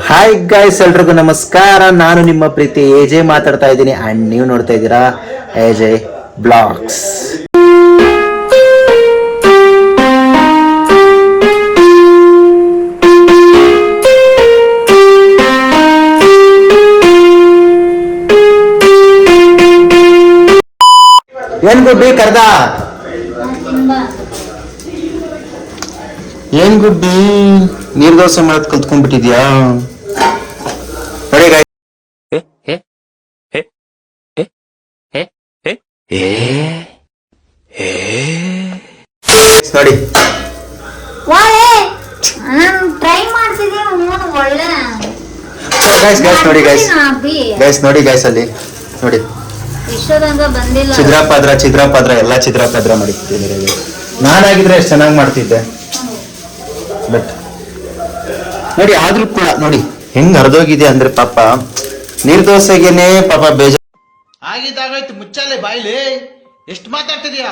Hi guys, ಎಲ್ರಿಗೂ ನಮಸ್ಕಾರ. ನಾನು ನಿಮ್ಮ ಪ್ರೀತಿ ಎಜೆ ಮಾತಾಡ್ತಾ ಇದ್ದೀನಿ ಅಂಡ್ ನೀವು ನೋಡ್ತಾ ಇದ್ದೀರಾ ಎಜೆ ಬ್ಲಾಗ್ಸ್. ಏನ್ ಗುಡ್ಡಿ ಕರ್ದ? ಏನ್ ಗುಡ್ಡಿ ನೀರ್ ದೋಸೆ ಮಾಡೋದ್ ಕಲ್ತ್ಕೊಂಡ್ಬಿಟ್ಟಿದ್ಯಾ? ನೋಡಿ ನೋಡಿ ನೋಡಿ ಗೈಸ್ ನೋಡಿ ಗೈಸ್ ಅಲ್ಲಿ ನೋಡಿ ಚಿದ್ರಾಪಾದ್ರ ಎಲ್ಲ ಚಿದ್ರಾಪಾದ್ರ ಮಾಡಿಟ್ಟಿದ್ದಾರೆ. ನಾನಾಗಿದ್ರೆ ಎಷ್ಟು ಚೆನ್ನಾಗಿ ಮಾಡ್ತಿದ್ದೆ, ಬಟ್ ನೋಡಿ ಆದ್ರೂ ಕೂಡ ನೋಡಿ ಹೆಂಗ್ ಹರಿದೋಗಿದೆ ಅಂದ್ರೆ ಪಾಪ ನಿರ್ದೋಸೆಗೆನೆ ಪಾಪ ಬೇಜಾರು ಆಗಿದ್ದಾಗಾಯ್ತು. ಮುಚ್ಚಾಲೆ ಬಾಯ್ಲಿ, ಎಷ್ಟು ಮಾತಾಡ್ತಿದ್ಯಾ?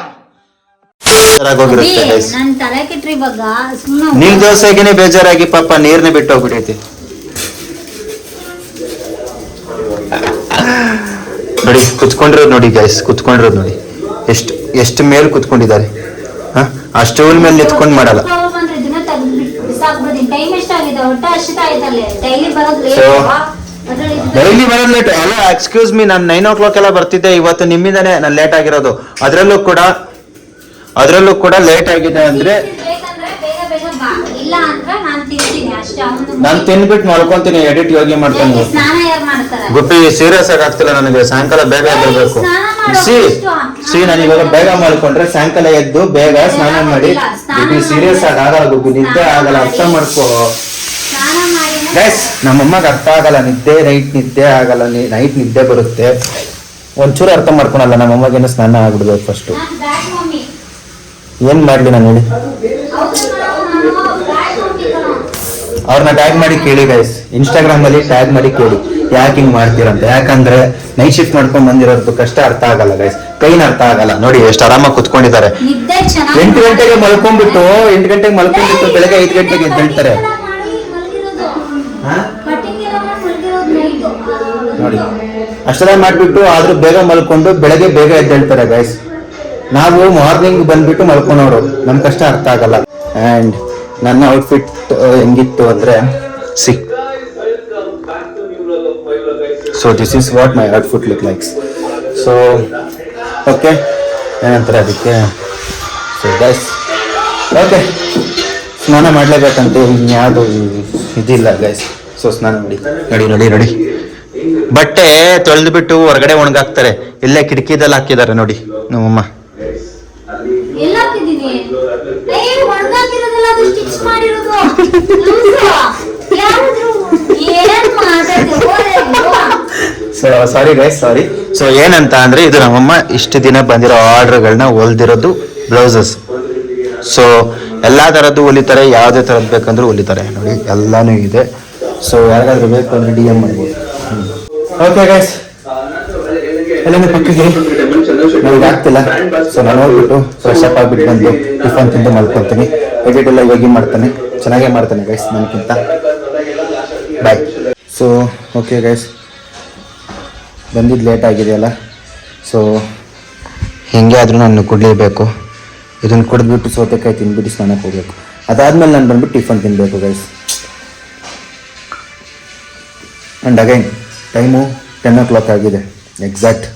ನಿರ್ದೋಸೆಗೆನೆ ಬೇಜಾರಾಗಿ ಪಾಪ ನೀರ್ನೇ ಬಿಟ್ಟು ಹೋಗ್ಬಿಟ್ಟೈತಿ. ನೋಡಿ ಕುತ್ಕೊಂಡಿರೋದು ನೋಡಿ ಗೈಸ್, ಕುತ್ಕೊಂಡಿರೋದು ನೋಡಿ ಎಷ್ಟು ಮೇಲ್ ಕುತ್ಕೊಂಡಿದ್ದಾರೆ. ಆ ಸ್ಟೂಲ್ ಮೇಲೆ ನಿಂತ್ಕೊಂಡ್ ಮಾಡಲ್ಲ. ಡೈಲಿ ಬರೋದು ಲೇಟ್ ಅಲ್ಲ. ಎಕ್ಸ್ಕ್ಯೂಸ್ ಮೀ, ನಾನು 9 o'clock ಎಲ್ಲ ಬರ್ತಿದ್ದೆ. ಇವತ್ತು ನಿಮ್ಮಿಂದಾನೆ ನಾನು ಲೇಟ್ ಆಗಿರೋದು. ಅದ್ರಲ್ಲೂ ಕೂಡ ಲೇಟ್ ಆಗಿದೆ ಅಂದ್ರೆ ನಾನು ತಿನ್ಬಿಟ್ಟು ಮಾಡ್ಕೊಂತೀನಿ, ಎಡಿಟ್ ಯೋಗಿ ಮಾಡ್ತೀನಿ. ಗುಪ್ಪಿ ಸೀರಿಯಸ್ ಆಗಿ ಆಗ್ತಿಲ್ಲ ನನಗೆ. ಸಾಯಂಕಾಲ ಬೇಗ ಎದ್ದೇಳ್ಬೇಕು. ನಾನು ಇವಾಗ ಬೇಗ ಮಾಡ್ಕೊಂಡ್ರೆ ಸಾಯಂಕಾಲ ಎದ್ದು ಬೇಗ ಸ್ನಾನ ಮಾಡಿ ಗುಬ್ಬಿ ಸೀರಿಯಸ್ ಆಗಿ ಆಗಲ್ಲ. ಗುಬ್ಬಿ ನಿದ್ದೆ ಆಗಲ್ಲ, ಅರ್ಥ ಮಾಡ್ಕೋ ಗೈಸ್. ನಮ್ಮಮ್ಮಗೆ ಅರ್ಥ ಆಗಲ್ಲ ನಿದ್ದೆ, ನಿದ್ದೆ ಆಗಲ್ಲ. ನೈಟ್ ನಿದ್ದೆ ಬರುತ್ತೆ, ಒಂಚೂರು ಅರ್ಥ ಮಾಡ್ಕೊಳಲ್ಲ. ನಮ್ಮಮ್ಮಗೇನು ಸ್ನಾನ ಆಗ್ಬಿಡ್ಬೇಕು ಫಸ್ಟ್. ಏನ್ ಮಾಡ್ಲಿ ನಾನು ಹೇಳಿ? ಅವ್ರನ್ನ ಟ್ಯಾಗ್ ಮಾಡಿ ಕೇಳಿ ಗೈಸ್, ಇನ್ಸ್ಟಾಗ್ರಾಮ್ ಅಲ್ಲಿ ಟ್ಯಾಗ್ ಮಾಡಿ ಕೇಳಿ ಯಾಕೆ ಹಿಂಗ್ ಮಾಡ್ತೀರಂತ. ಯಾಕಂದ್ರೆ ನೈಟ್ ಶಿಫ್ಟ್ ಮಾಡ್ಕೊಂಡ್ ಬಂದಿರೋದು ಕಷ್ಟ ಅರ್ಥ ಆಗಲ್ಲ ಗೈಸ್, ಕೈನ ಅರ್ಥ ಆಗಲ್ಲ. ನೋಡಿ ಎಷ್ಟು ಆರಾಮಾಗಿ ಕುತ್ಕೊಂಡಿದ್ದಾರೆ. 8 ಗಂಟೆಗೆ ಮಲ್ಕೊಂಡ್ಬಿಟ್ಟು ಬೆಳಗ್ಗೆ 5 ಗಂಟೆಗೆ ಎದ್ದೇಳ್ತಾರೆ ನೋಡಿ. ಅಷ್ಟೆಲ್ಲ ಮಾಡ್ಬಿಟ್ಟು ಆದ್ರೂ ಬೇಗ ಮಲ್ಕೊಂಡು ಬೆಳಗ್ಗೆ ಬೇಗ ಎದ್ದೇಳ್ತಾರೆ ಗೈಸ್. ನಾವು ಮಾರ್ನಿಂಗ್ ಬಂದ್ಬಿಟ್ಟು ಮಲ್ಕೊಂಡವ್ರು, ನಮ್ ಕಷ್ಟ ಅರ್ಥ ಆಗಲ್ಲ. ಅಂಡ್ ನನ್ನ ಔಟ್ಫಿಟ್ ಹೆಂಗಿತ್ತು ಅಂದ್ರೆ so this is what my outfit look likes. So okay, ಏನಂತಾರೆ ಅದಕ್ಕೆ? ಸೊ ಗೈಸ್ ಓಕೆ, ಸ್ನಾನ ಮಾಡ್ಲೇಬೇಕಂತ ಇನ್ಯಾವುದು ಇದಿಲ್ಲ ಗೈಸ್. ಸೊ ಸ್ನಾನ ನೋಡಿ ಬಟ್ಟೆ ತೊಳೆದು ಬಿಟ್ಟು ಹೊರಗಡೆ ಒಣಗಾಕ್ತಾರೆ. ಇಲ್ಲೇ ಕಿಟಕಿದಲ್ಲಿ ಹಾಕಿದ್ದಾರೆ ನೋಡಿ ನಮ್ಮಮ್ಮ. ಸಾರಿ ಗೈಸ್, ಸಾರಿ. ಸೊ ಏನಂತ ಅಂದ್ರೆ ಇದು ನಮ್ಮಮ್ಮ ಇಷ್ಟು ದಿನ ಬಂದಿರೋ ಆರ್ಡರ್ಗಳನ್ನ ಹೊಲ್ದಿರೋದು ಬ್ಲೌಸಸ್. ಸೊ ಎಲ್ಲಾ ತರದ್ದು ಹೊಲಿತಾರೆ, ಯಾವ್ದೇ ತರದ್ ಬೇಕಂದ್ರೂ ಹೊಲಿತಾರೆ ನೋಡಿ, ಎಲ್ಲಾನು ಇದೆ. ಸೊ ಯಾರಿಗಾದ್ರೂ ಬೇಕು ಅಂದ್ರೆ DM ಮಾಡ್ಬೋದು. ಓಕೆ ಗೈಸ್, ಎಲ್ಲಾನು ಪಕ್ಕಕ್ಕೆ ನನಗೆ ಆಗ್ತಿಲ್ಲ. ಸೊ ನಾನು ಹೋಗ್ಬಿಟ್ಟು ಫ್ರೆಶ್ ಅಪ್ ಆಗ್ಬಿಟ್ಟು ಬಂದು ಟಿಫನ್ ತಿಂದು ಮಲ್ಕೊಳ್ತೀನಿ. ಎಡಿಟ್ ಎಲ್ಲ ಯೋಗಿ ಮಾಡ್ತಾನೆ, ಚೆನ್ನಾಗೇ ಮಾಡ್ತಾನೆ ಗೈಸ್ ನನಗಿಂತ. ಬಾಯ್. ಸೊ ಓಕೆ ಗೈಸ್, ಬಂದಿದ್ದು ಲೇಟ್ ಆಗಿದೆಯಲ್ಲ. ಸೊ ಹೆಂಗೆ ಆದರೂ ನಾನು ಕುಡಿಲೇಬೇಕು. ಇದನ್ನು ಕುಡಿದ್ಬಿಟ್ಟು ಸೌತೆಕಾಯಿ ತಿಂದ್ಬಿಟ್ಟು ಸ್ನಾನಕ್ಕೆ ಹೋಗ್ಬೇಕು. ಅದಾದ್ಮೇಲೆ ನಾನು ಬಂದ್ಬಿಟ್ಟು ಟಿಫನ್ ತಿನ್ನಬೇಕು guys. And again time 10 o'clock ಆಗಿದೆ. ಎಕ್ಸಾಕ್ಟ್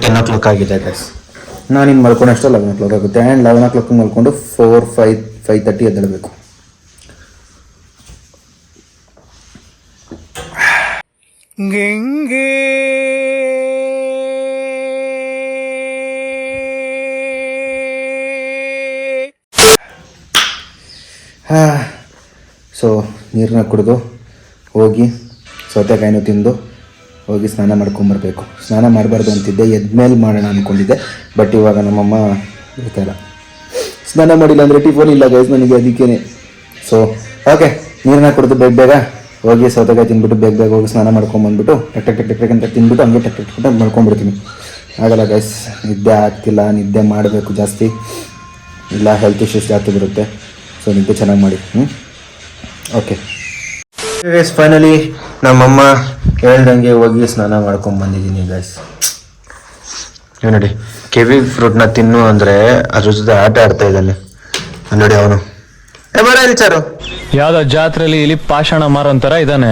10 o'clock ಆಗಿದೆ ಗೈಸ್. ನಾನು ಇನ್ನು ಮಲ್ಕೊಂಡಷ್ಟು 11 o'clock ಆಗುತ್ತೆ. ಆ್ಯಂಡ್ 11 o'clock ಮಲ್ಕೊಂಡು 5:30 ಎದ್ದೇಳಬೇಕು. ಗಂಗೆ ಸೊ ನೀರನ್ನ ಕುಡಿದು ಹೋಗಿ ಸೌತೆಕಾಯಿನೂ ತಿಂದು ಹೋಗಿ ಸ್ನಾನ ಮಾಡ್ಕೊಂಬರ್ಬೇಕು. ಸ್ನಾನ ಮಾಡಬಾರ್ದು ಅಂತಿದ್ದೆ, ಎದ್ಮೇಲೆ ಮಾಡೋಣ ಅಂದ್ಕೊಂಡಿದ್ದೆ. ಬಟ್ ಇವಾಗ ನಮ್ಮಮ್ಮ ಇರ್ತಾಯಿಲ್ಲ, ಸ್ನಾನ ಮಾಡಿಲ್ಲ ಅಂದರೆ ಟಿಫನ್ ಇಲ್ಲ ಗೈಸ್ ನನಗೆ, ಅದಕ್ಕೇನೆ. ಸೊ ಓಕೆ, ನೀರನ್ನ ಕುಡಿದು ಬೇಗ ಹೋಗಿ ಸೌತೆಕಾಯಿ ತಿಂದ್ಬಿಟ್ಟು ಬೇಗ ಹೋಗಿ ಸ್ನಾನ ಮಾಡ್ಕೊಂಬಂದ್ಬಿಟ್ಟು ಟಕ್ ಅಂತ ತಿಂದ್ಬಿಟ್ಟು ಹಂಗೆ ಟಕ್ ಮಾಡ್ಕೊಂಡ್ಬಿಡ್ತೀನಿ. ಆಗಲ್ಲ ಗೈಸ್, ನಿದ್ದೆ ಆಗ್ತಿಲ್ಲ. ನಿದ್ದೆ ಮಾಡಬೇಕು ಜಾಸ್ತಿ, ಇಲ್ಲ ಹೆಲ್ತ್ ಇಶ್ಯೂಸ್ ಜಾಸ್ತಿ ಬರುತ್ತೆ. ಸೊ ನಿದ್ದೆ ಚೆನ್ನಾಗಿ ಮಾಡಿ. ಓಕೆ ಗೈಸ್, ಫೈನಲಿ ನಮ್ಮಮ್ಮ ಹೇಳ್ದಂಗೆ ಹೋಗಿ ಸ್ನಾನ ಮಾಡ್ಕೊಂಡು ಬಂದಿದ್ದೀನಿ ಗೈಸ್. ನೋಡಿ, ಕಿವಿ ಫ್ರೂಟ್ನ ತಿನ್ನು ಅಂದರೆ ಅದ್ರ ಜೊತೆ ಆಟ ಆಡ್ತಾ ಇದ್ದಾನೆ ನೋಡಿ ಅವನು. ಬರ ಚಾರು, ಯಾವ್ದೋ ಜಾತ್ರೆಯಲ್ಲಿ ಇಲ್ಲಿ ಪಾಷಾಣ ಮಾರೋಂತರ ಇದಾನೆ,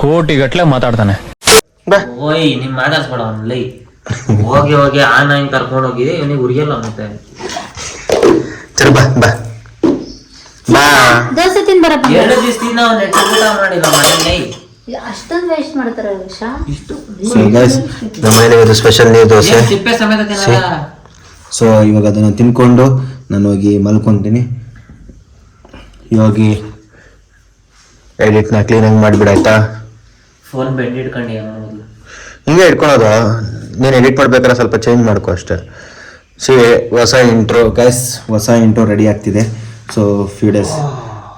ಕೋಟಿಗಟ್ಲೆ ಮಾತಾಡ್ತಾನೆ. ಬಾ ಓಯ್ ನಿಮ್ ಮಾತಾಡ್ಸ್ಬೇಡ ಅವ್ನು ಲೈ. ಹೋಗಿ ಹೋಗಿ ಆ ನಾಯಿ ಕರ್ಕೊಂಡು ಹೋಗಿದೆ, ಇವನಿಗೆ ಉರಿಯಲ್ಲ ಮತ್ತೆ. ಚರು ಬಾ ಬಾ ಬಾ. ದೋಸೆ ತಿನ್ ಬರಪ್ಪ. 2 ದಿವಸದಿಂದ ಅವ್ನು ನೆಟ್ಟ ಊಟ ಮಾಡಿಲ್ಲ ಮನೆಯಲ್ಲಿ. ಅಷ್ಟೊಂದು ವೇಸ್ಟ್ ಮಾಡ್ತಾರ ವಿಷ. ಸೊ ಗೈಸ್, ನಮ್ಮ ಮನೇಲಿ ಇವತ್ತು ಸ್ಪೆಷಲ್ ನೀರು ದೋಸೆ. ಏನ್ ಸಿಪ್ಪೆ ಸಮೇತ ತಿನ್ನಲ್ಲ. ಸೊ ಇವಾಗ ಅದನ್ನು ತಿನ್ಕೊಂಡು ನಾನು ಹೋಗಿ ಮಲ್ಕೊತೀನಿ. ಇವಾಗಿ ಎಡಿಟ್ನ ಕ್ಲೀನಾಗಿ ಮಾಡಿಬಿಡಾಯ್ತಾ. ಫೋನ್ ಬೆಂಡ್ ಇಟ್ಕೊಂಡು ಏನು ಮಾಡೋದು? ಹಿಂಗೆ ಇಟ್ಕೊಳೋದು. ನೀನು ಎಡಿಟ್ ಮಾಡ್ಬೇಕಾದ್ರೆ ಸ್ವಲ್ಪ ಚೇಂಜ್ ಮಾಡ್ಕೊ ಅಷ್ಟೇ. ಸಿ, ಹೊಸ ಇಂಟ್ರೋ ಗೈಸ್, ಹೊಸ ಇಂಟ್ರೋ ರೆಡಿ ಆಗ್ತಿದೆ. ಸೊ ಫ್ಯೂ ಡೇಸ್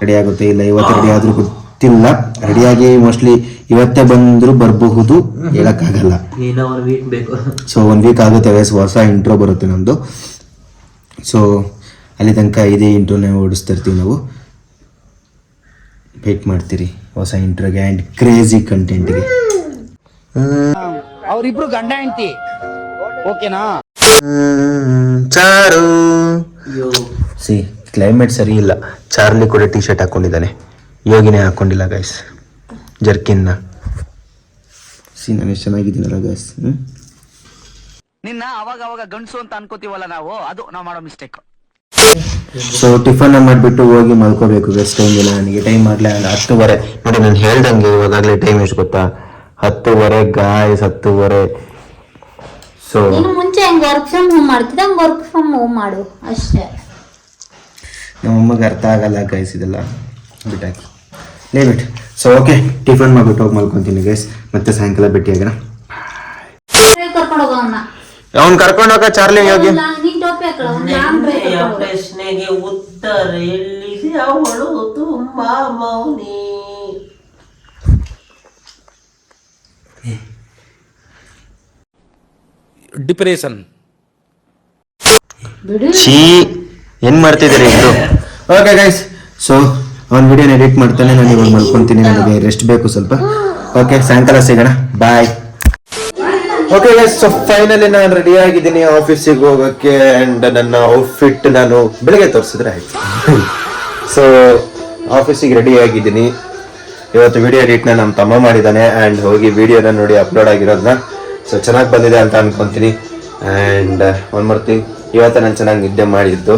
ರೆಡಿ ಆಗುತ್ತೆ, ಇಲ್ಲ ಇವತ್ತು ರೆಡಿ ಆದರೂ ಗೊತ್ತಿಲ್ಲ. ರೆಡಿಯಾಗಿ ಮೋಸ್ಟ್ಲಿ ಇವತ್ತೇ ಬಂದರೂ ಬರಬಹುದು, ಹೇಳೋಕ್ಕಾಗಲ್ಲ. ಏನೋ 1 ವೀಕ್ ಬೇಕು. ಸೊ 1 ವೀಕ್ ಆಗುತ್ತೆ ಗೈಸ್, ಹೊಸ ಇಂಟ್ರೋ ಬರುತ್ತೆ ನಮ್ಮದು. ಸೊ ಅಲ್ಲಿ ತನಕ ಇದೇ ಇಂಟ್ರೋನೇ ಓಡಿಸ್ತಾ ಇರ್ತೀವಿ ನಾವು. ವೇಟ್ ಮಾಡ್ತೀರಿ ಹೊಸ ಇಂಟ್ರೋಗೆ ಆ್ಯಂಡ್ ಕ್ರೇಜಿ ಕಂಟೆಂಟ್ಗೆ. ಅವರಿಬ್ರು ಗಂಡ ಹೆಂಡತಿ ಓಕೆನಾ? ಚಾರು ಸಿ, ಕ್ಲೈಮೇಟ್ ಸರಿ ಇಲ್ಲ. ಚಾರ್ಲಿ ಕೂಡ ಟಿ ಶರ್ಟ್ ಹಾಕೊಂಡಿದ್ದಾನೆ, ಯೋಗಿನೇ ಹಾಕೊಂಡಿಲ್ಲ ಗೈಸ್, ಜರ್ಕಿನ್ನ. ಸಿ, ನಾನು ಎಷ್ಟು ಚೆನ್ನಾಗಿದ್ದೀನಲ್ಲ ಗೈಸ್. ನಿನ್ನ ಅವಾಗ ಅವಾಗ ಗಂಡಸು ಅಂತ ಅನ್ಕೋತೀವಲ್ಲ ನಾವು, ಅದು ನಾವು ಮಾಡೋ ಮಿಸ್ಟೇಕ್. ಸೊ ಟಿಫನ್ ಮಾಡಿಬಿಟ್ಟು ಹೋಗಿ ಮಲ್ಕೋಬೇಕು ಗೈಸ್. ಟೈಮ್ ಇಲ್ಲ ನನಗೆ, ಟೈಮ್ ಆಗಲೇ 10:30. ನೋಡಿ ನಾನು ಹೇಳ್ದಂಗೆ ಇವಾಗಲೇ ಟೈಮ್ ಎಷ್ಟು ಗೊತ್ತಾ? 10:30 ಗಾಯ್ಸ್, 10:30. ಸೊ ನೀನು ಮುಂಚೆ ಹೆಂಗ್ ವರ್ಕ್ ಫ್ರಮ್ ಹೋಮ್ ಮಾಡ್ತಿದ್ದ ಹಂಗ್ ವರ್ಕ್ ಫ್ರಮ್ ಹೋಮ್ ಮಾಡು ಅಷ್ಟೇ. ನಮ್ಮಮ್ಮಗೆ ಅರ್ಥ ಆಗಲ್ಲ ಗೈಸ್ ಇದೆಲ್ಲ, ಬಿಟ್ಟಾಕಿ ಲೇಬಿಟ್. ಸೊ ಓಕೆ, ಟಿಫನ್ ಮಾಡಿಬಿಟ್ಟು ಹೋಗಿ ಮಲ್ಕೊತೀನಿ ಗೈಸ್. ಮತ್ತೆ ಸಾಯಂಕಾಲ ಭೇಟಿಯಾಗೋಣ. ಕರ್ಕೊಂಡು ಹೋಗೋ ಅವನ್ನ. ಅವ್ನು ಕರ್ಕೊಂಡು ಹೋಗ ಚಾರ್ಲಿ ಯೋಗಿ. ನೀನ್ ಟೋಪಿ ಹಾಕಳ ಲಾಂಗ್ ಡ್ರೈವ್ ನಿನ್ನೆಯ ಕರ್ಕೊಂಡು ಹೋಗು. ಪ್ರಶ್ನೆಗೆ ಉತ್ತರ ಎಲ್ಲಿದೆ? ಅವಳು ತುಂಬಾ ಮೌನಿ. ಡಿಪ್ರೆಷನ್. ಬಿಡು. ಛೀ, ಏನ್ ಮಾಡ್ತಿದ್ದೀರಿ ಇದು? ಓಕೆ ಗೈಸ್, ಸೊ ಅವ್ನ ವಿಡಿಯೋನ ಎಡಿಟ್ ಮಾಡ್ತಾನೆ, ನಾನು ಇವಾಗ ಮಲ್ಕೊತೀನಿ, ನನಗೆ ರೆಸ್ಟ್ ಬೇಕು ಸ್ವಲ್ಪ. ಓಕೆ, ಸಾಯಂಕಾಲ ಸಿಗೋಣ, ಬಾಯ್. ಓಕೆ ಗೈಸ್, ಸೊ ಫೈನಲಿ ನಾನು ರೆಡಿ ಆಗಿದ್ದೀನಿ ಆಫೀಸಿಗೆ ಹೋಗೋಕ್ಕೆ. ಆ್ಯಂಡ್ ನನ್ನ ಔಟ್ಫಿಟ್ ನಾನು ಬೆಳಗ್ಗೆ ತೋರಿಸಿದ್ರೆ ಆಯ್ತು. ಸೊ ಆಫೀಸಿಗೆ ರೆಡಿ ಆಗಿದ್ದೀನಿ. ಇವತ್ತು ವಿಡಿಯೋ ಎಡಿಟ್ನ ನಮ್ಮ ತಮ್ಮ ಮಾಡಿದ್ದಾನೆ, ಆ್ಯಂಡ್ ಹೋಗಿ ವಿಡಿಯೋನ ನೋಡಿ ಅಪ್ಲೋಡ್ ಆಗಿರೋದನ್ನ. ಸೊ ಚೆನ್ನಾಗಿ ಬಂದಿದೆ ಅಂತ ಅನ್ಕೊತೀನಿ. ಆ್ಯಂಡ್ ಒಂದು ಮಾಡ್ತೀನಿ, ಇವತ್ತು ನಾನು ಚೆನ್ನಾಗಿ ನಿದ್ದೆ ಮಾಡಿದ್ದು.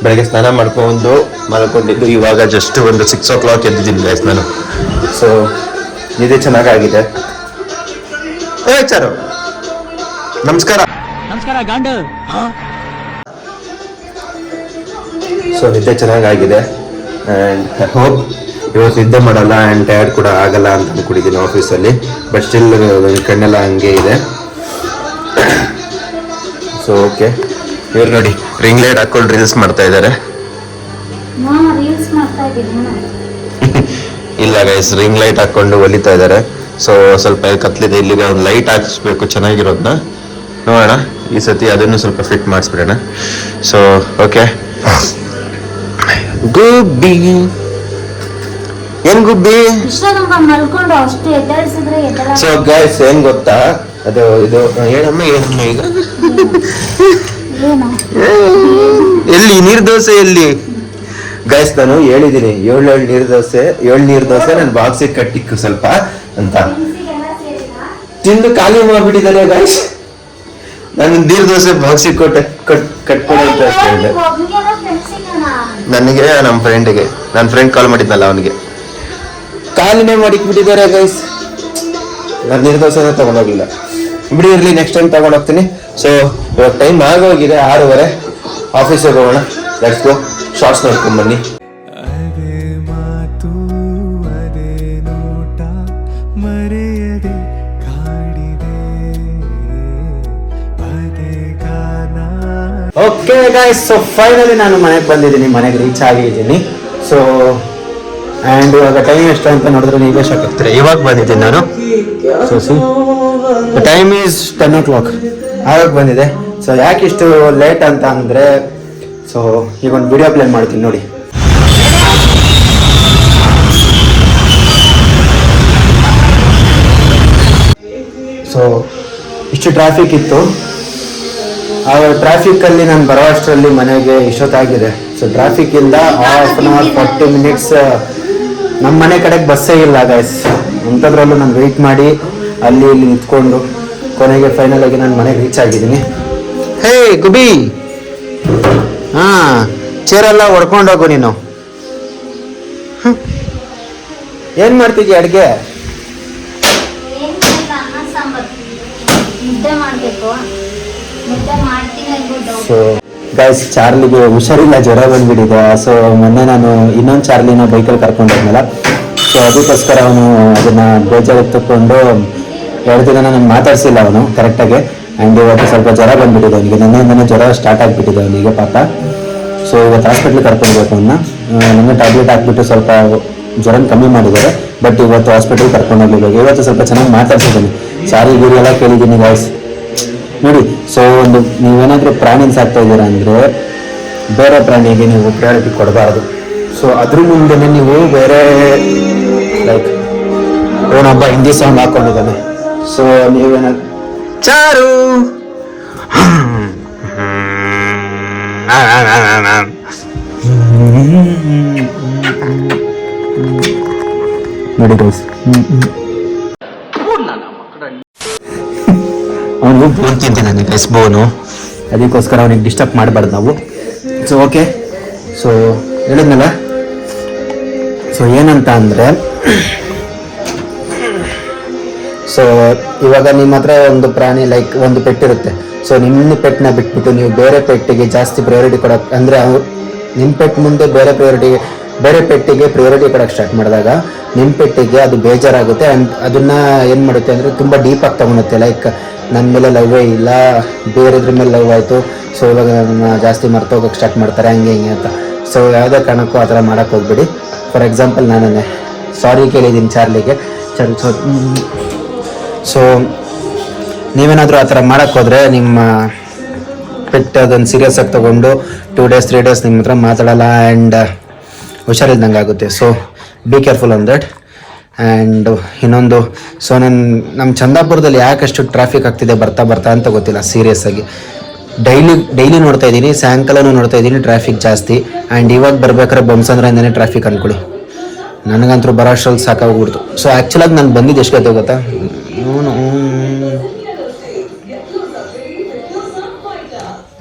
ಬೆಳಗ್ಗೆ ಸ್ನಾನ ಮಾಡ್ಕೊಂಡು ಮಲ್ಕೊಂಡಿದ್ದು. ಇವಾಗ ಜಸ್ಟ್ ಒಂದು 6 o'clock ಎದ್ದಿದ್ದೀನಿ ಗೈಸ್ ನಾನು. ಸೊ ನಿದ್ದೆ ಚೆನ್ನಾಗಾಗಿದೆ. ಚಾರು ನಮಸ್ಕಾರ. ನಮಸ್ಕಾರ ಗಾಂಡ. ಸೊ ನಿದ್ದೆ ಚೆನ್ನಾಗಾಗಿದೆ. ಆ್ಯಂಡ್ ಐ ಹೋಪ್ ಇವತ್ತು ನಿದ್ದೆ ಮಾಡಲ್ಲ ಆ್ಯಂಡ್ ಟಯರ್ಡ್ ಕೂಡ ಆಗಲ್ಲ ಅಂತ ಅಂದ್ಕೊಂಡಿದ್ದೀನಿ ಆಫೀಸಲ್ಲಿ. ಬಟ್ ಸ್ಟಿಲ್ ಕಣ್ಣೆಲ್ಲ ಹಂಗೆ ಇದೆ. ಸೊ ಓಕೆ, ಇವ್ರು ನೋಡಿ ರಿಂಗ್ ಲೈಟ್ ಹಾಕೊಂಡು ರೀಲ್ಸ್ ಮಾಡ್ತಾ ಇದ್ದಾರೆ. ರೀಲ್ಸ್ ಮಾಡ್ತಾ ಇದ್ದೀನಿ. ಇಲ್ಲ ಗೈಸ್, ರಿಂಗ್ ಲೈಟ್ ಹಾಕೊಂಡು ಹೊಲಿತಾ ಇದ್ದಾರೆ. ಸೊ ಸ್ವಲ್ಪ ಕತ್ಲಿದೆ, ಇಲ್ಲಿಗೆ ಒಂದು ಲೈಟ್ ಹಾಕಿಸ್ಬೇಕು ಚೆನ್ನಾಗಿರೋದನ್ನ. ನೋಡೋಣ ಈ ಸತಿ ಅದನ್ನು ಸ್ವಲ್ಪ ಫಿಟ್ ಮಾಡಿಸ್ಬಿಡೋಣ. ಸೊ ಓಕೆ, ಗುಬ್ಬಿ ಏನ್ ಗುಬ್ಬಿ? ಇಷ್ಟೊಂದು ಮಲ್ಕೊಂಡು ಅಷ್ಟು ಎದ್ದಾಡ್ಸಿದ್ರೆ ಎದ್ದಳ. ಸೊ ಗೈಸ್, ಏನ್ ಗೊತ್ತಾ, ಅದು ಇದು ಏನಮ್ಮ ಈಗ ಏನು ಎಲ್ಲಿ ನೀರ್ ದೋಸೆ ಎಲ್ಲಿ ಗೈಸ್? ನಾನು ಹೇಳಿದ್ದೀನಿ 7 ನೀರ್ ದೋಸೆ ನನ್ನ ಬಾಕ್ಸಿಗೆ ಕಟ್ಟಿಕ್ಕು ಸ್ವಲ್ಪ ಅಂತ. ತಿಂದು ಖಾಲಿ ಮಾಡ್ಬಿಟ್ಟಿದ್ದಾರೆ ಗೈಸ್. ನಾನು ನೀರ್ ದೋಸೆ ಬಾಕ್ಸಿಗೆ ಕಟ್ಕೊಡಿ ಅಂತ ಅಷ್ಟೇ ಹೇಳಿದೆ. ನನಗೆ ನಮ್ಮ ಫ್ರೆಂಡಿಗೆ, ನನ್ನ ಫ್ರೆಂಡ್ ಕಾಲ್ ಮಾಡಿದ್ನಲ್ಲ ಅವನಿಗೆ ಕಾಲಿನೇ ಮಾಡಿಕ್ಬಿಟ್ಟಿದ್ದಾರೆ ಗೈಸ್. ನಾನು ನೀರು ದೋಸೆನ ತಗೊಂಡೋಗಿಲ್ಲ, ಬಿಡಿ ಇರಲಿ, ನೆಕ್ಸ್ಟ್ ಟೈಮ್ ತಗೊಂಡೋಗ್ತೀನಿ. ಸೊ ಇವಾಗ ಟೈಮ್ ಆಗೋಗಿದೆ 6:30. ಆಫೀಸಿಗೆ ಹೋಗೋಣ, ಲೆಟ್ಸ್ ಗೋ. ಶಾರ್ಟ್ಸ್ ನೋಡ್ಕೊಂಡು ಬನ್ನಿ. ಅದೇ ಮಾತು ಅದೇ ನೋಟ ಮರೆಯದೆ ಕಾಡಿದೆ ಅದೇ ಗಾನ. ಓಕೆ ಗೈಸ್, ಸೊ ಫೈನಲಿ ನಾನು ಮನೆಗೆ ಬಂದಿದ್ದೀನಿ, ಮನೆಗೆ ರೀಚ್ ಆಗಿದ್ದೀನಿ. ಸೊ ಆ್ಯಂಡ್ ಇವಾಗ ಟೈಮ್ ಎಷ್ಟು ಅಂತ ನೋಡಿದ್ರೆ ನೀವೇ ಶಾಕ್ ಆಗ್ತೀರಾ. ಇವಾಗ ಬಂದಿದ್ದೀನಿ ನಾನು. So C, time is 10 o'clock ಆವಾಗ ಬಂದಿದೆ. ಸೊ ಯಾಕೆ ಇಷ್ಟು ಲೇಟ್ ಅಂತ ಅಂದರೆ, ಸೊ ಈಗ ಒಂದು ವಿಡಿಯೋ ಪ್ಲೇ ಮಾಡ್ತೀನಿ ನೋಡಿ. ಇಷ್ಟು ಟ್ರಾಫಿಕ್ ಇತ್ತು. ಆ ಟ್ರಾಫಿಕ್ಕಲ್ಲಿ ನಾನು ಬರೋ ಅಷ್ಟರಲ್ಲಿ ಮನೆಗೆ ಇಷ್ಟೊತ್ತಾಗಿದೆ. ಸೊ ಟ್ರಾಫಿಕ್ಕಿಂದ ಹಾಫ್ ಆನ್ ಅವರ್ 40 ಮಿನಿಟ್ಸ್ ನಮ್ಮ ಮನೆ ಕಡೆಗೆ ಬಸ್ಸೇ ಇಲ್ಲ ಗೈಸ್. ಅಂಥದ್ರಲ್ಲೂ ನಾನು ವೆಯ್ಟ್ ಮಾಡಿ ಅಲ್ಲಿ ಇಲ್ಲಿ ನಿಂತ್ಕೊಂಡು ಕೊನೆಗೆ ಫೈನಲ್ ಆಗಿ ನಾನು ಮನೆಗೆ ರೀಚ್ ಆಗಿದ್ದೀನಿ. ಹೇ ಗುಬಿ, ಹಾಂ ಚೇರೆಲ್ಲ ಹೊಡ್ಕೊಂಡೋಗು ನೀನು. ಏನು ಮಾಡ್ತಿದ್ಯಾ ಅಡುಗೆ? ಅನ್ನ ಸಾಂಬಾರ್ ಮುದ್ದೆ ಮಾಡಬೇಕು. ಮುದ್ದೆ ಮಾಡ್ತೀನಿ ಅಂದ್ಬಿಟ್ಟು ಸೊ ಗೈಸ್, ಚಾರ್ಲಿಗೆ ಹುಷಾರಿಲ್ಲ, ಜ್ವರ ಬಂದ್ಬಿಟ್ಟಿದೆ. ಸೊ ಮೊನ್ನೆ ನಾನು ಇನ್ನೊಂದು ಚಾರ್ಲಿನ ಬೈಕಲ್ಲಿ ಕರ್ಕೊಂಡು ಹೋದ್ನಲ್ಲ, ಸೊ ಅದಕ್ಕೋಸ್ಕರ ಅವನು ಅದನ್ನು ಬೇಜಾರಿಗೆ ತಗೊಂಡು 2 ದಿನ ನಾನು ಮಾತಾಡ್ಸಿಲ್ಲ ಅವನು ಕರೆಕ್ಟಾಗಿ. ಆ್ಯಂಡ್ ಇವತ್ತು ಸ್ವಲ್ಪ ಜ್ವರ ಬಂದ್ಬಿಟ್ಟಿದೆ ಅವನಿಗೆ. ನಿನ್ನೆಯಿಂದನೇ ಜ್ವರ ಸ್ಟಾರ್ಟ್ ಆಗಿಬಿಟ್ಟಿದೆ ಅವನಿಗೆ ಪಾಪ. ಸೊ ಇವತ್ತು ಹಾಸ್ಪಿಟ್ಲಿಗೆ ಕರ್ಕೊಂಡ್ಬೇಕು ಅವನ್ನ. ನನಗೆ ಟ್ಯಾಬ್ಲೆಟ್ ಹಾಕ್ಬಿಟ್ಟು ಸ್ವಲ್ಪ ಜ್ವರನ ಕಮ್ಮಿ ಮಾಡಿದ್ದಾರೆ. ಬಟ್ ಇವತ್ತು ಹಾಸ್ಪಿಟಲ್ಗೆ ಕರ್ಕೊಂಡು ಹೋಗ್ಬೇಕು. ಇವತ್ತು ಸ್ವಲ್ಪ ಚೆನ್ನಾಗಿ ಮಾತಾಡ್ಸಿದ್ದೀನಿ, ಸಾರಿ ಗಿರಿ ಎಲ್ಲ ಕೇಳಿದ್ದೀನಿ ಗೈಸ್. ನೋಡಿ, ಸೊ ಒಂದು ನೀವೇನಾದರೂ ಪ್ರಾಣಿನ ಸಾಕ್ತಾ ಇದ್ದೀರಾ ಅಂದರೆ ಬೇರೆ ಪ್ರಾಣಿಗೆ ನೀವು ಪ್ರಯಾರಿಟಿ ಕೊಡಬಾರ್ದು. ಸೊ ಅದ್ರ ಮುಂದೆನೇ ನೀವು ಬೇರೆ ಲೈಕ್ ಅವನೊಬ್ಬ ಹಿಂದಿ ಸಾಂಗ್ ಹಾಕೊಂಡಿದ್ದಾನೆ. ಸೊ ನೀವೇನಾದ್ರು ಚಾರು ನೋಡಿ ಗೈಸ್, ಅವನಿಗೂ ಬೋನ್ ತಿಂತಿದ್ದಾನೆ ಗೈಸ್, ಬೋನು. ಅದಕ್ಕೋಸ್ಕರ ಅವನಿಗೆ ಡಿಸ್ಟರ್ಬ್ ಮಾಡಬಾರ್ದು ನಾವು. ಸೊ ಓಕೆ, ಸೊ ಹೇಳಿದ್ನಲ್ಲ. ಸೊ ಏನಂತ ಅಂದರೆ, ಸೊ ಇವಾಗ ನಿಮ್ಮ ಹತ್ರ ಒಂದು ಪ್ರಾಣಿ ಲೈಕ್ ಒಂದು ಪೆಟ್ಟಿರುತ್ತೆ. ಸೊ ನಿಮ್ಮ ಪೆಟ್ಟನ್ನ ಬಿಟ್ಬಿಟ್ಟು ನೀವು ಬೇರೆ ಪೆಟ್ಟಿಗೆ ಜಾಸ್ತಿ ಪ್ರಯಾರಿಟಿ ಕೊಡೋಕೆ ಅಂದರೆ ನಿಮ್ಮ ಪೆಟ್ ಮುಂದೆ ಬೇರೆ ಪೆಟ್ಟಿಗೆ ಪ್ರಯಾರಿಟಿ ಕೊಡೋಕೆ ಸ್ಟಾರ್ಟ್ ಮಾಡಿದಾಗ ನಿಮ್ಮ ಪೆಟ್ಟಿಗೆ ಅದು ಬೇಜಾರಾಗುತ್ತೆ. ಆ್ಯಂಡ್ ಅದನ್ನು ಏನು ಮಾಡುತ್ತೆ ಅಂದರೆ ತುಂಬ ಡೀಪಾಗಿ ತೊಗೊಳುತ್ತೆ. ಲೈಕ್ ನನ್ನ ಮೇಲೆ ಲವ್ವೇ ಇಲ್ಲ, ಬೇರೆದ್ರ ಮೇಲೆ ಲವ್ ಆಯಿತು, ಸೊ ಇವಾಗ ನನ್ನ ಜಾಸ್ತಿ ಮರ್ತೋಗೋಕೆ ಸ್ಟಾರ್ಟ್ ಮಾಡ್ತಾರೆ ಹಂಗೆ ಹಿಂಗೆ ಅಂತ. ಸೊ ಯಾವುದೇ ಕಾರಣಕ್ಕೂ ಆ ಥರ ಮಾಡೋಕ್ಕೆ ಹೋಗ್ಬಿಡಿ. ಫಾರ್ ಎಕ್ಸಾಂಪಲ್ ನಾನೇ ಸಾರಿ ಕೇಳಿದ್ದೀನಿ ಚಾರ್ಲಿಗೆ. ಸೊ ನೀವೇನಾದರೂ ಆ ಥರ ಮಾಡೋಕ್ಕೆ ಹೋದರೆ ನಿಮ್ಮ ಪೆಟ್ ಅದನ್ನು ಸೀರಿಯಸ್ ಆಗಿ ತೊಗೊಂಡು 2 days 3 days ನಿಮ್ಮ ಹತ್ರ ಮಾತಾಡಲ್ಲ ಆ್ಯಂಡ್ ಹುಷಾರಿಲ್ದಂಗೆ ಆಗುತ್ತೆ. So be careful on that. And ಇನ್ನೊಂದು, ಸೊ ನಮ್ಮ ಚಂದಾಪುರದಲ್ಲಿ ಯಾಕಷ್ಟು ಟ್ರಾಫಿಕ್ ಆಗ್ತಿದೆ ಬರ್ತಾ ಅಂತ ಗೊತ್ತಿಲ್ಲ ಸೀರಿಯಸ್ ಆಗಿ. ಡೈಲಿ ನೋಡ್ತಾ ಇದ್ದೀನಿ, ಸಾಯಂಕಾಲನೂ ನೋಡ್ತಾ ಇದ್ದೀನಿ ಟ್ರಾಫಿಕ್ ಜಾಸ್ತಿ. ಆ್ಯಂಡ್ ಇವಾಗ ಬರ್ಬೇಕಾದ್ರೆ ಬೊಮ್ಸಂದ್ರದಿಂದನೇ ಟ್ರಾಫಿಕ್ ಅಂದ್ಕೊಳ್ಳಿ. ನನಗಂತೂ ಬರೋ ಅಷ್ಟರಲ್ಲಿ ಸಾಕಾಗ್ಬಿಡ್ತು. ಸೊ ಆ್ಯಕ್ಚುಲಾಗಿ ನಾನು ಬಂದಿದ್ದು ಎಷ್ಟು ಗೊತ್ತಾ ಗೊತ್ತಾ,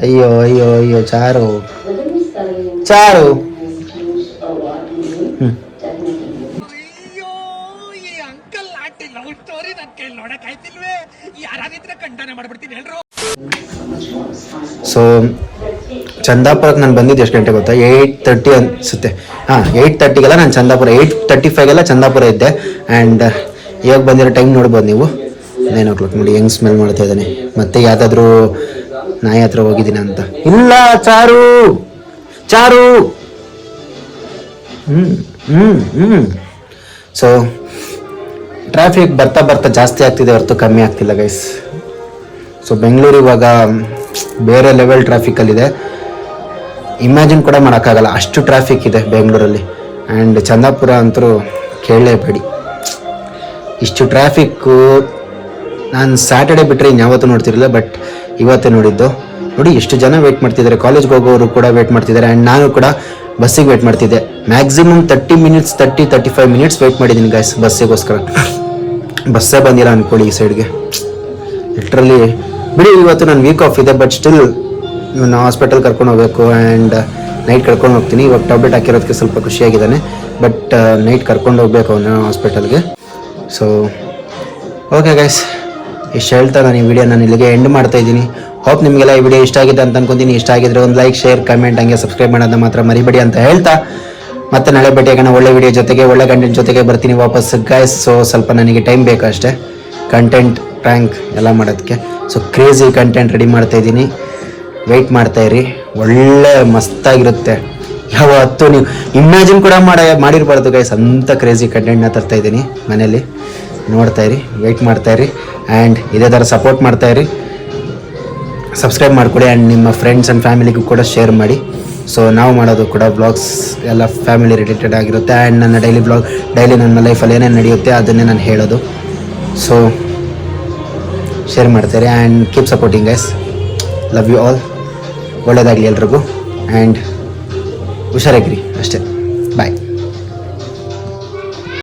ಅಯ್ಯೋ ಅಯ್ಯೋ ಅಯ್ಯೋ ಚಾರು ಸೊ ಚಂದಾಪುರಕ್ಕೆ ನಾನು ಬಂದಿದ್ದು ಎಷ್ಟು ಗಂಟೆ ಗೊತ್ತಾ, 8:30 ಅನಿಸುತ್ತೆ. 8:30ಗೆಲ್ಲ ನಾನು ಚಂದಾಪುರ, 8:35ಗೆಲ್ಲ ಚಂದಾಪುರ ಇದ್ದೆ. ಆ್ಯಂಡ್ ಇವಾಗ ಬಂದಿರೋ ಟೈಮ್ ನೋಡ್ಬೋದು ನೀವು, 9 o'clock. ನೋಡಿ ಹೆಂಗೆ ಸ್ಮೆಲ್ ಮಾಡ್ತಾ ಇದ್ದಾನೆ. ಮತ್ತೆ ಯಾವುದಾದ್ರೂ ನಾಯಿ ಹತ್ರ ಹೋಗಿದ್ದೀನಿ ಅಂತ ಇಲ್ಲ. ಚಾರು ಸೊ ಟ್ರಾಫಿಕ್ ಬರ್ತಾ ಜಾಸ್ತಿ ಆಗ್ತಿದೆ ಹೊರತು ಕಮ್ಮಿ ಆಗ್ತಿಲ್ಲ ಗೈಸ್. ಸೊ ಬೆಂಗಳೂರು ಇವಾಗ ಬೇರೆ ಲೆವೆಲ್ ಟ್ರಾಫಿಕಲ್ಲಿದೆ, ಇಮ್ಯಾಜಿನ್ ಕೂಡ ಮಾಡೋಕ್ಕಾಗಲ್ಲ, ಅಷ್ಟು ಟ್ರಾಫಿಕ್ ಇದೆ ಬೆಂಗಳೂರಲ್ಲಿ. ಆ್ಯಂಡ್ ಚಂದಾಪುರ ಅಂತೂ ಕೇಳಲೇಬೇಡಿ, ಇಷ್ಟು ಟ್ರಾಫಿಕ್ಕು. ನಾನು ಸ್ಯಾಟರ್ಡೆ ಬಿಟ್ಟರೆ ಇನ್ಯಾವತ್ತೂ ನೋಡ್ತಿರಲಿಲ್ಲ, ಬಟ್ ಇವತ್ತೇ ನೋಡಿದ್ದು. ನೋಡಿ ಎಷ್ಟು ಜನ ವೇಟ್ ಮಾಡ್ತಿದ್ದಾರೆ, ಕಾಲೇಜ್ಗೆ ಹೋಗೋರು ಕೂಡ ವೇಟ್ ಮಾಡ್ತಿದ್ದಾರೆ. ಆ್ಯಂಡ್ ನಾನು ಕೂಡ ಬಸ್ಸಿಗೆ ವೇಟ್ ಮಾಡ್ತಿದ್ದೆ. ಮ್ಯಾಕ್ಸಿಮಮ್ 30-35 ಮಿನಿಟ್ಸ್ ವೇಟ್ ಮಾಡಿದ್ದೀನಿ ಗೈಸ್ ಬಸ್ಸಿಗೋಸ್ಕರ. ಬಸ್ಸೇ ಬಂದಿಲ್ಲ ಅಂದ್ಕೊಳ್ಳಿ ಈ ಸೈಡ್ಗೆ. ಲಿಟ್ರಲಿ ಬಿಡಿ, ಇವತ್ತು ನಾನು ವೀಕ್ ಆಫ್ ಇದೆ, ಬಟ್ ಸ್ಟಿಲ್ ನಾನು ಹಾಸ್ಪಿಟಲ್ ಕರ್ಕೊಂಡು ಹೋಗಬೇಕು. ಆ್ಯಂಡ್ ನೈಟ್ ಕರ್ಕೊಂಡು ಹೋಗ್ತೀನಿ. ಇವಾಗ ಟ್ಯಾಬ್ಲೆಟ್ ಹಾಕಿರೋದಕ್ಕೆ ಸ್ವಲ್ಪ ಖುಷಿಯಾಗಿದ್ದಾನೆ, ಬಟ್ ನೈಟ್ ಕರ್ಕೊಂಡು ಹೋಗ್ಬೇಕು ಅವನು ಹಾಸ್ಪಿಟಲ್ಗೆ. ಸೊ ಓಕೆ ಗೈಸ್, ಇಷ್ಟು ಹೇಳ್ತಾ ನಾನು ಈ ವಿಡಿಯೋ ಇಲ್ಲಿಗೆ ಎಂಡ್ ಮಾಡ್ತಾ ಇದ್ದೀನಿ. ಹೋಪ್ ನಿಮಗೆಲ್ಲ ಈ ವಿಡಿಯೋ ಇಷ್ಟ ಆಗಿದೆ ಅಂತ ಅನ್ಕೊಂತೀನಿ. ಇಷ್ಟ ಆಗಿದ್ರೆ ಒಂದು ಲೈಕ್, ಶೇರ್, ಕಮೆಂಟ್, ಹಂಗೆ ಸಬ್ಸ್ಕ್ರೈಬ್ ಮಾಡೋದನ್ನ ಮಾತ್ರ ಮರಿಬೇಡಿ ಅಂತ ಹೇಳ್ತಾ, ಮತ್ತೆ ನಾಳೆ ಭೇಟಿಯಾಗೋಣ ಒಳ್ಳೆ ವಿಡಿಯೋ ಜೊತೆಗೆ, ಒಳ್ಳೆ ಕಂಟೆಂಟ್ ಜೊತೆಗೆ ಬರ್ತೀನಿ ವಾಪಸ್ ಗೈಸ್. ಸೊ ಸ್ವಲ್ಪ ನನಗೆ ಟೈಮ್ ಬೇಕು ಅಷ್ಟೇ, ಕಂಟೆಂಟ್ ಪ್ರ್ಯಾಂಕ್ ಎಲ್ಲ ಮಾಡೋದಕ್ಕೆ. ಸೊ ಕ್ರೇಜಿ ಕಂಟೆಂಟ್ ರೆಡಿ ಮಾಡ್ತಾ ಇದ್ದೀನಿ, ವೆಯ್ಟ್ ಮಾಡ್ತಾ ಇರಿ. ಒಳ್ಳೆ ಮಸ್ತಾಗಿರುತ್ತೆ. ಯಾವತ್ತೂ ನೀವು ಇಮ್ಯಾಜಿನ್ ಕೂಡ ಮಾಡಿರ್ಬಾರ್ದು ಗೈಸ್, ಅಂಥ ಕ್ರೇಜಿ ಕಂಟೆಂಟ್ನ ತರ್ತಾ ಇದ್ದೀನಿ ಮನೇಲಿ. ನೋಡ್ತಾ ಇರಿ, ವೆಯ್ಟ್ ಮಾಡ್ತಾ ಇರಿ. ಆ್ಯಂಡ್ ಇದೇ ಥರ ಸಪೋರ್ಟ್ ಮಾಡ್ತಾ ಇರಿ, ಸಬ್ಸ್ಕ್ರೈಬ್ ಮಾಡಿಕೊಡಿ. ಆ್ಯಂಡ್ ನಿಮ್ಮ ಫ್ರೆಂಡ್ಸ್ ಆ್ಯಂಡ್ ಫ್ಯಾಮಿಲಿಗೂ ಕೂಡ ಶೇರ್ ಮಾಡಿ. ಸೊ ನಾವು ಮಾಡೋದು ಕೂಡ ವ್ಲಾಗ್ಸ್ ಎಲ್ಲ ಫ್ಯಾಮಿಲಿ ರಿಲೇಟೆಡ್ ಆಗಿರುತ್ತೆ. ಆ್ಯಂಡ್ ನನ್ನ ಡೈಲಿ ನನ್ನ ಲೈಫಲ್ಲಿ ಏನೇನು ನಡೆಯುತ್ತೆ ಅದನ್ನೇ ನಾನು ಹೇಳೋದು. ಸೊ ಶೇರ್ ಮಾಡ್ತಾರೆ and keep supporting guys. Love you all. ಒಳ್ಳೆಯದಾಗಲಿ ಎಲ್ರಿಗೂ ಆ್ಯಂಡ್ ಹುಷಾರಾಗಿರಿ ಅಷ್ಟೇ. ಬಾಯ್.